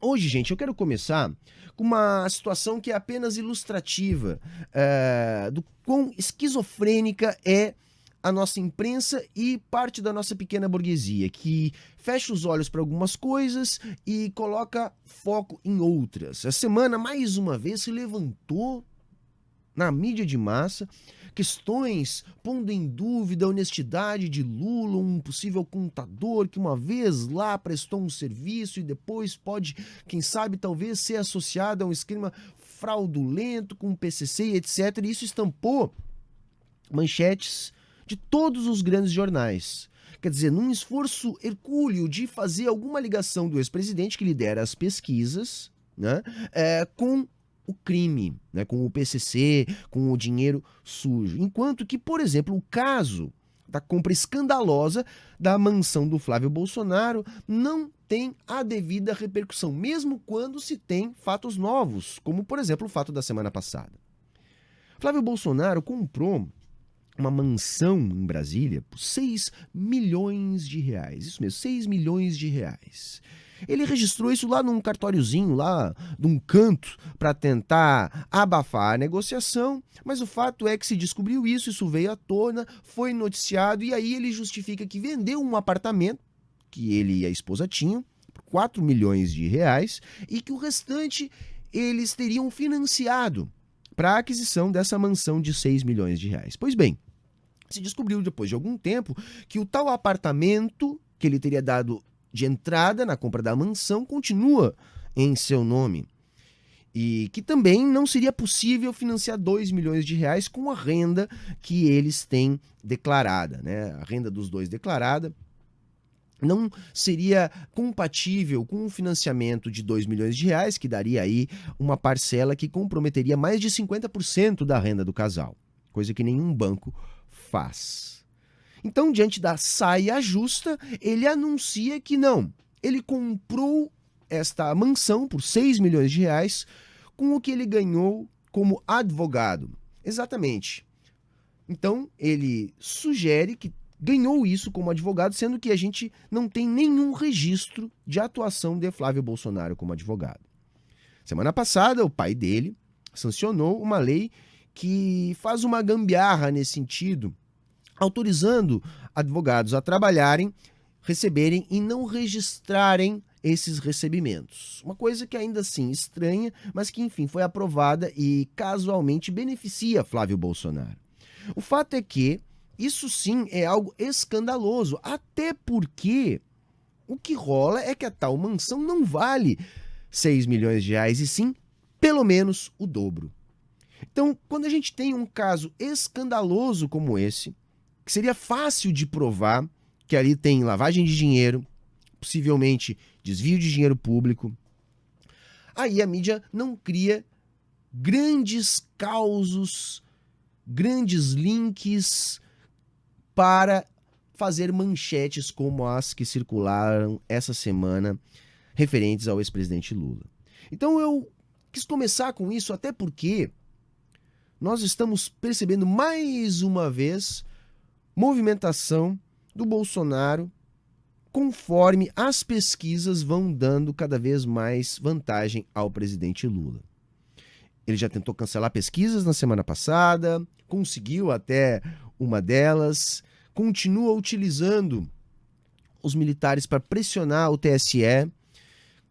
Hoje, gente, eu quero começar com uma situação que é apenas ilustrativa, do quão esquizofrênica é a nossa imprensa e parte da nossa pequena burguesia, que fecha os olhos para algumas coisas e coloca foco em outras. A semana, mais uma vez, se levantou na mídia de massa, questões pondo em dúvida a honestidade de Lula, um possível contador que uma vez lá prestou um serviço e depois pode, quem sabe, talvez ser associado a um esquema fraudulento com o PCC e etc. E isso estampou manchetes de todos os grandes jornais. Quer dizer, num esforço hercúleo de fazer alguma ligação do ex-presidente que lidera as pesquisas, né, com o crime, né, com o PCC, com o dinheiro sujo. Enquanto que, por exemplo, o caso da compra escandalosa da mansão do Flávio Bolsonaro não tem a devida repercussão, mesmo quando se tem fatos novos, como, por exemplo, o fato da semana passada. Flávio Bolsonaro comprou uma mansão em Brasília por 6 milhões de reais. Isso mesmo, 6 milhões de reais. Ele registrou isso lá num cartóriozinho, lá num canto, para tentar abafar a negociação, mas o fato é que se descobriu isso veio à tona, foi noticiado, e aí ele justifica que vendeu um apartamento, que ele e a esposa tinham, por 4 milhões de reais, e que o restante eles teriam financiado para a aquisição dessa mansão de 6 milhões de reais. Pois bem, se descobriu depois de algum tempo que o tal apartamento que ele teria dado de entrada na compra da mansão continua em seu nome e que também não seria possível financiar 2 milhões de reais com a renda que eles têm declarada, né? A renda dos dois declarada não seria compatível com um financiamento de 2 milhões de reais, que daria aí uma parcela que comprometeria mais de 50% da renda do casal, coisa que nenhum banco faz. Então, diante da saia justa, ele anuncia que não, ele comprou esta mansão por 6 milhões de reais com o que ele ganhou como advogado. Exatamente. Então, ele sugere que ganhou isso como advogado, sendo que a gente não tem nenhum registro de atuação de Flávio Bolsonaro como advogado. Semana passada, o pai dele sancionou uma lei que faz uma gambiarra nesse sentido, autorizando advogados a trabalharem, receberem e não registrarem esses recebimentos. Uma coisa que ainda assim estranha, mas que enfim foi aprovada e casualmente beneficia Flávio Bolsonaro. O fato é que isso sim é algo escandaloso, até porque o que rola é que a tal mansão não vale 6 milhões de reais, e sim pelo menos o dobro. Então, quando a gente tem um caso escandaloso como esse, que seria fácil de provar que ali tem lavagem de dinheiro, possivelmente desvio de dinheiro público, aí a mídia não cria grandes causos, grandes links para fazer manchetes como as que circularam essa semana referentes ao ex-presidente Lula. Então eu quis começar com isso até porque nós estamos percebendo mais uma vez movimentação do Bolsonaro conforme as pesquisas vão dando cada vez mais vantagem ao presidente Lula. Ele já tentou cancelar pesquisas na semana passada, conseguiu até uma delas, continua utilizando os militares para pressionar o TSE,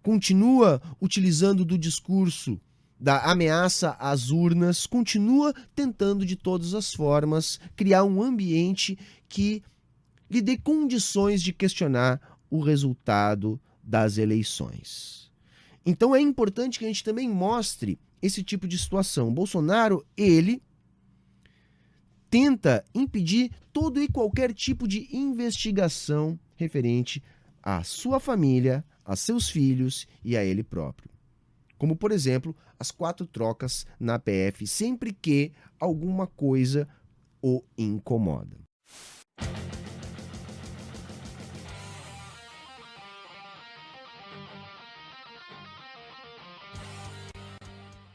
continua utilizando do discurso da ameaça às urnas, continua tentando de todas as formas criar um ambiente que lhe dê condições de questionar o resultado das eleições. Então é importante que a gente também mostre esse tipo de situação. Bolsonaro, ele tenta impedir todo e qualquer tipo de investigação referente à sua família, a seus filhos e a ele próprio. Como, por exemplo, as 4 trocas na PF sempre que alguma coisa o incomoda.